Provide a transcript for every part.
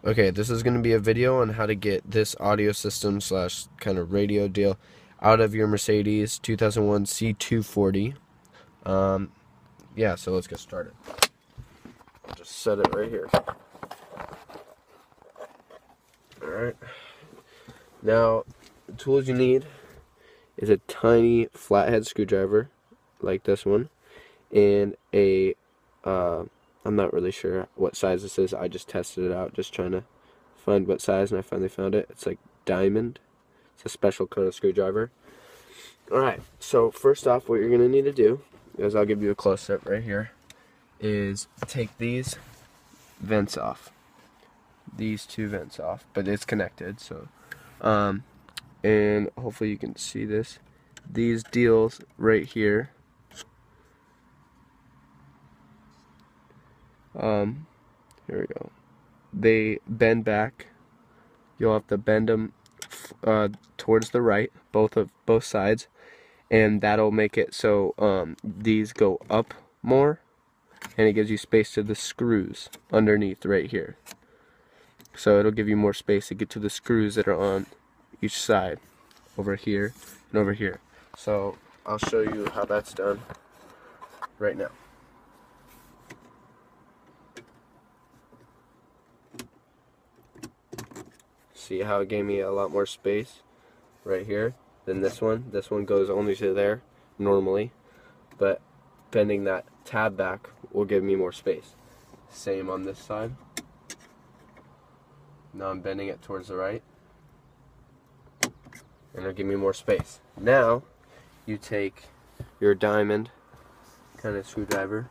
Okay, this is going to be a video on how to get this audio system slash kind of radio deal out of your Mercedes 2001 C240. Yeah, so let's get started. I'll just set it right here. Alright. Now, the tools you need is a tiny flathead screwdriver, like this one, and a, I'm not really sure what size this is. I just tested it out, just trying to find what size, and I finally found it. It's like diamond. It's a special kind of screwdriver. Alright, so first off, what you're going to need to do, is I'll give you a close-up right here, is take these vents off. These two vents off, but it's connected, so, and hopefully you can see this. These deals right here, here we go. They bend back. You'll have to bend them towards the right, both sides, and that'll make it so these go up more, and it gives you space to the screws underneath right here. So it'll give you more space to get to the screws that are on each side, over here and over here. So I'll show you how that's done right now. See how it gave me a lot more space right here than this one? This one goes only to there normally, but bending that tab back will give me more space. Same on this side. Now I'm bending it towards the right, and it'll give me more space. Now you take your diamond kind of screwdriver,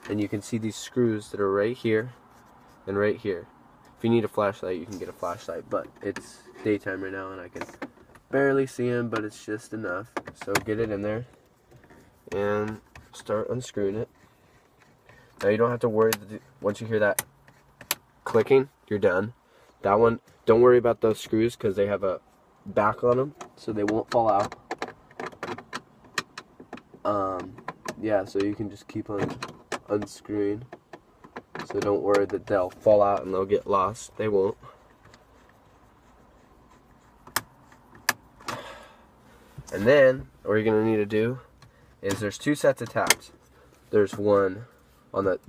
and you can see these screws that are right here and right here. If you need a flashlight, you can get a flashlight, but it's daytime right now and I can barely see them, but it's just enough. So get it in there and start unscrewing it. Now you don't have to worry that once you hear that clicking, you're done. That one, don't worry about those screws because they have a back on them, so they won't fall out. Yeah, so you can just keep on unscrewing. So don't worry that they'll fall out and they'll get lost. They won't. And then, what you're going to need to do is there's two sets of tabs. There's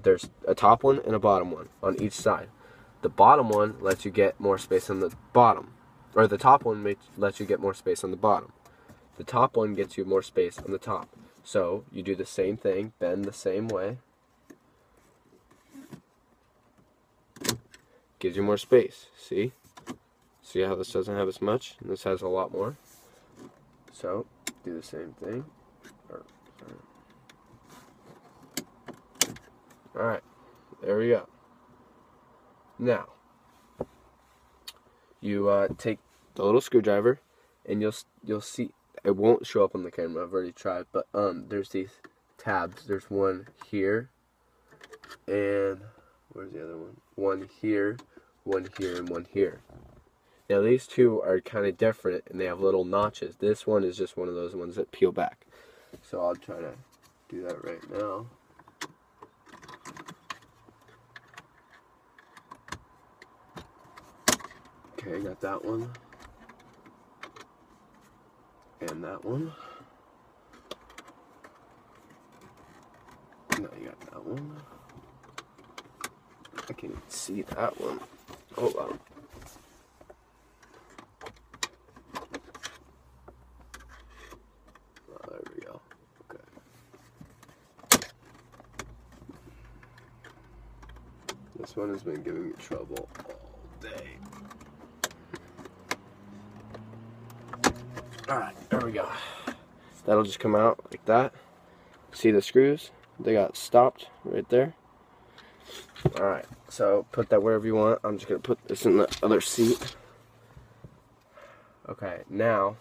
there's a top one and a bottom one on each side. The bottom one lets you get more space on the bottom. Or the top one lets you get more space on the bottom. The top one gets you more space on the top. So, you do the same thing, bend the same way. Gives you more space, see? See how this doesn't have as much, and this has a lot more? So, do the same thing. Alright, there we go. Now, you take the little screwdriver, and you'll see, it won't show up on the camera, I've already tried, but there's these tabs. There's one here, and where's the other one? One here, and one here. Now these two are kind of different, and they have little notches. This one is just one of those ones that peel back. So I'll try to do that right now. Okay, got that one. And that one. Now you got that one. I can't even see that one. Hold on. Oh, there we go. Okay. This one has been giving me trouble all day. Alright, there we go. That'll just come out like that. See the screws? They got stopped right there. Alright, so put that wherever you want. I'm just going to put this in the other seat. Okay, now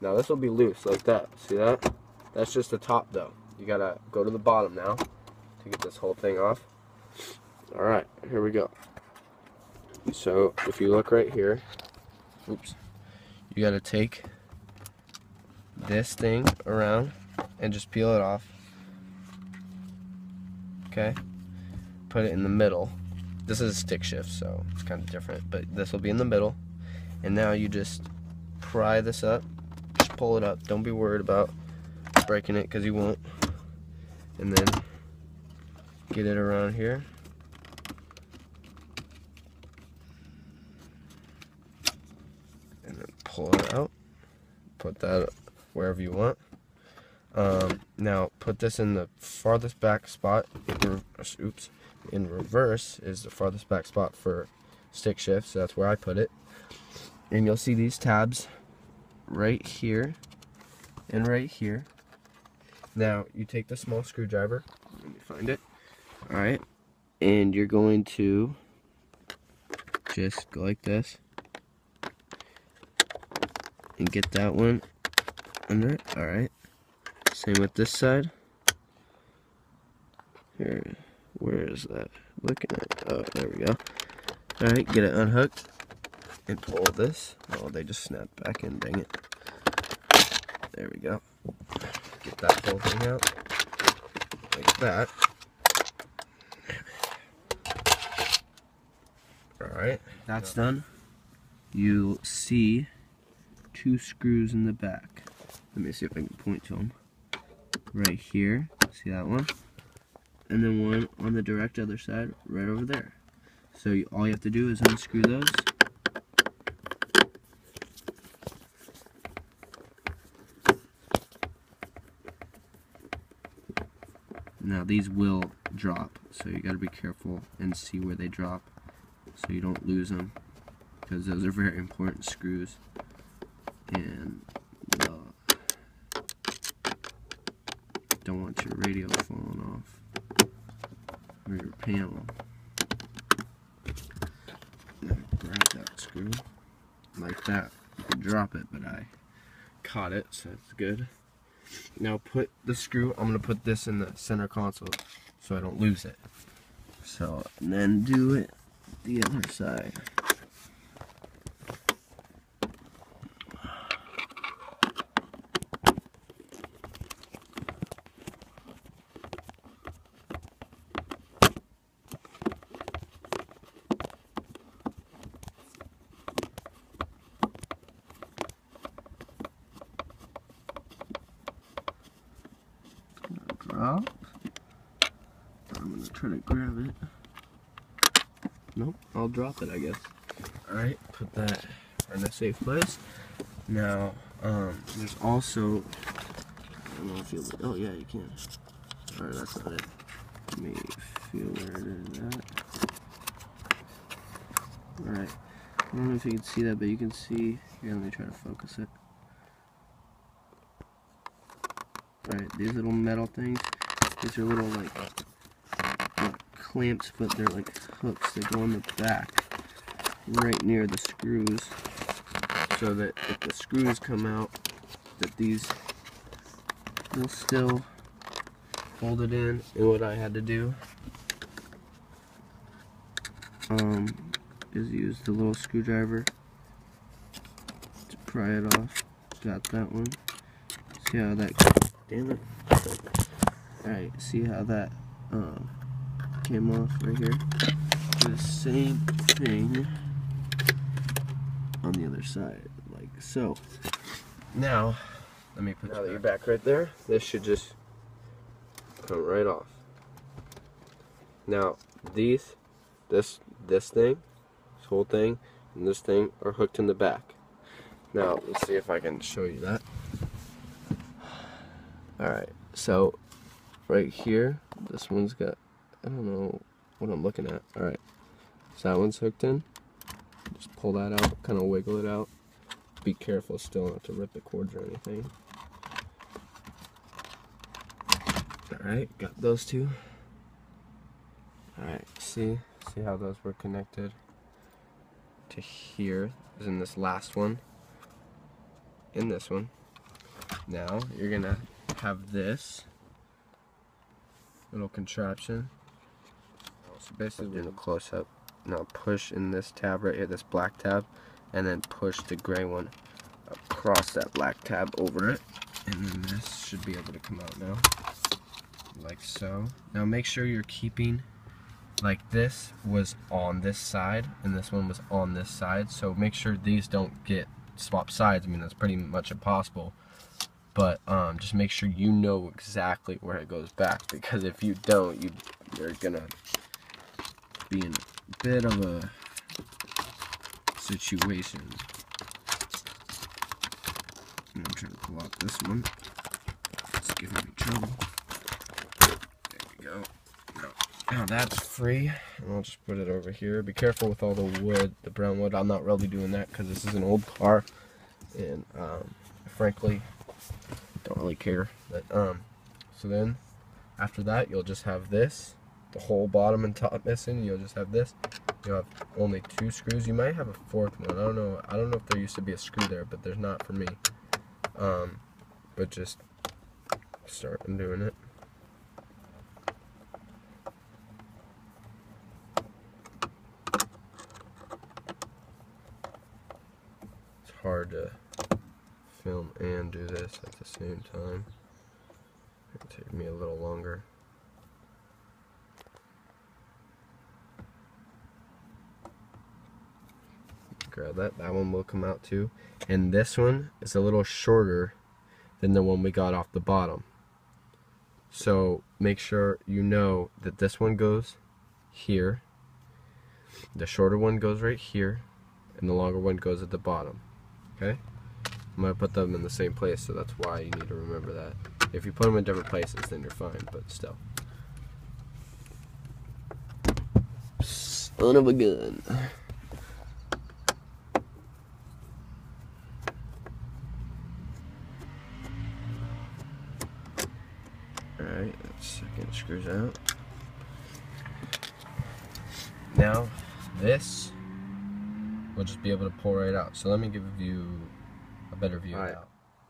this will be loose like that. See that? That's just the top though. You got to go to the bottom now to get this whole thing off. Alright, here we go. So if you look right here, oops, you got to take this thing around and just peel it off. Okay? Put it in the middle. this is a stick shift, so it's kind of different, but this will be in the middle. And now you just pry this up, just pull it up. Don't be worried about breaking it, because you won't. And then get it around here. And then pull it out. Put that wherever you want. Now put this in the farthest back spot. Oops. In reverse is the farthest back spot for stick shift, so that's where I put it. And you'll see these tabs right here and right here. Now you take the small screwdriver, let me find it. Alright, and you're going to just go like this and get that one under it. Alright, same with this side. Here, where is that? Looking at, oh, there we go. Alright, get it unhooked and pull this. Oh, they just snapped back in, dang it. There we go. Get that whole thing out like that. Alright, that's done. You'll see 2 screws in the back. Let me see if I can point to them. Right here, see that one? And then one on the direct other side, right over there. So all you have to do is unscrew those. Now these will drop, so you got to be careful and see where they drop so you don't lose them, because those are very important screws. And don't want your radio falling off or your panel. Now grab that screw like that. You can drop it, but I caught it, so it's good. Now put the screw, I'm going to put this in the center console so I don't lose it. So, and then do it the other side. Drop. I'm gonna try to grab it. Nope, I'll drop it, I guess. Alright, put that in a safe place. Now, there's also, I don't know if you'll, oh yeah, you can. Alright, that's not it. Let me feel where it is at. Alright, I don't know if you can see that, but you can see, here, let me try to focus it. Alright, these little metal things, these are little like clamps, but they're like hooks that go on the back right near the screws, so that if the screws come out, that these will still hold it in. And what I had to do is use the little screwdriver to pry it off. Got that one. See how that, damn it. Alright, see how that came off right here? Do the same thing on the other side, like so. Now, let me put your back right there. This should just come right off. Now, this thing, this whole thing, and this thing are hooked in the back. Now, let's see if I can show you that. Alright, so right here, this one's got, I don't know what I'm looking at. Alright, so that one's hooked in. Just pull that out, kind of wiggle it out. Be careful still not to rip the cords or anything. Alright, got those two. Alright, see how those were connected to here, is in this last one, in this one. Now, you're gonna have this little contraption. So basically, do a close up. Now push in this tab right here, this black tab, and then push the gray one across that black tab over it, and then this should be able to come out now, like so. Now make sure you're keeping like this was on this side and this one was on this side, so make sure these don't get swap sides. I mean, that's pretty much impossible, but just make sure you know exactly where it goes back, because if you don't, you're gonna be in a bit of a situation. I'm trying to pull out this one. It's giving me trouble. There we go. Now that's free. And I'll just put it over here. Be careful with all the wood, the brown wood. I'm not really doing that because this is an old car, and frankly, don't really care. But so then after that, you'll just have this, the whole bottom and top missing. You'll just have this. You'll have only 2 screws. You might have a 4th one. I don't know. I don't know if there used to be a screw there, but there's not for me. But just start undoing it. It's hard to film and do this at the same time. It'll take me a little longer. Grab that. That one will come out too. And this one is a little shorter than the one we got off the bottom. So make sure you know that this one goes here, the shorter one goes right here, and the longer one goes at the bottom. Okay? I'm going to put them in the same place, so that's why you need to remember that. If you put them in different places, then you're fine, but still. Son of a gun. Alright, that second screws out. Now, this will just be able to pull right out. So let me give you a better view. Alright,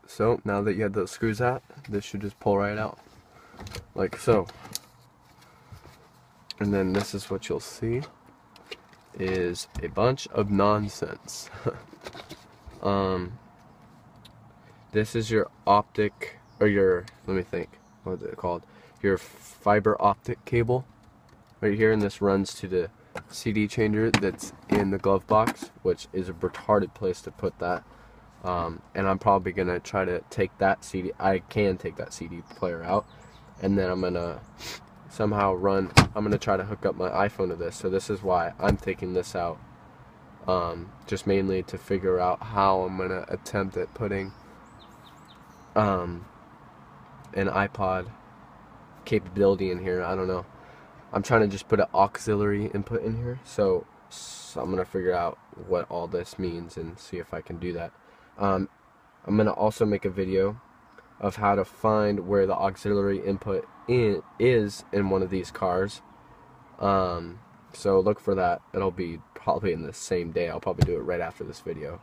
so now that you have those screws out, this should just pull right out. Like so. And then this is what you'll see, is a bunch of nonsense. This is your optic, or your, let me think, what is it called? Your fiber optic cable right here, and this runs to the CD changer that's in the glove box, which is a retarded place to put that. And I'm probably gonna try to take that CD, I can take that CD player out, and then I'm gonna somehow I'm gonna try to hook up my iPhone to this. So this is why I'm taking this out, just mainly to figure out how I'm gonna attempt at putting an iPod capability in here. I don't know. I'm trying to just put an auxiliary input in here, so I'm gonna figure out what all this means and see if I can do that. I'm gonna also make a video of how to find where the auxiliary input is in one of these cars. So look for that. It'll be probably in the same day. I'll probably do it right after this video,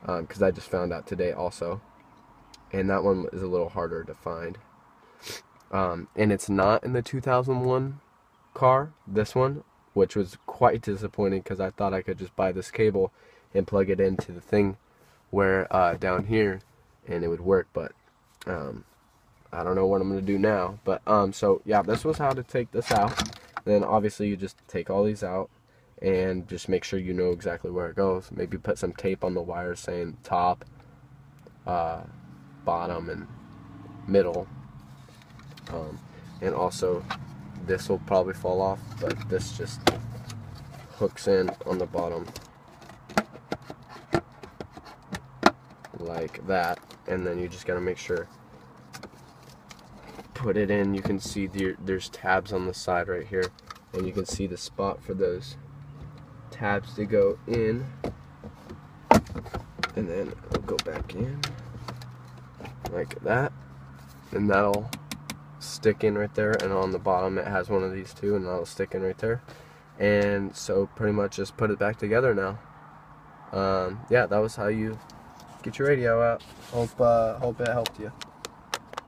because I just found out today also, and that one is a little harder to find. And it's not in the 2001 car, this one, which was quite disappointing because I thought I could just buy this cable and plug it into the thing where down here and it would work, but I don't know what I'm gonna do now. But so yeah, this was how to take this out. Then obviously you just take all these out and just make sure you know exactly where it goes. Maybe put some tape on the wires saying top, bottom, and middle. And also this will probably fall off, but this just hooks in on the bottom like that, and then you just gotta make sure, put it in. You can see there's tabs on the side right here, and you can see the spot for those tabs to go in, and then it'll go back in like that, and that'll stick in right there. And on the bottom it has one of these too, and that'll stick in right there. And so pretty much just put it back together now. Yeah, that was how you get your radio out. Hope it helped you.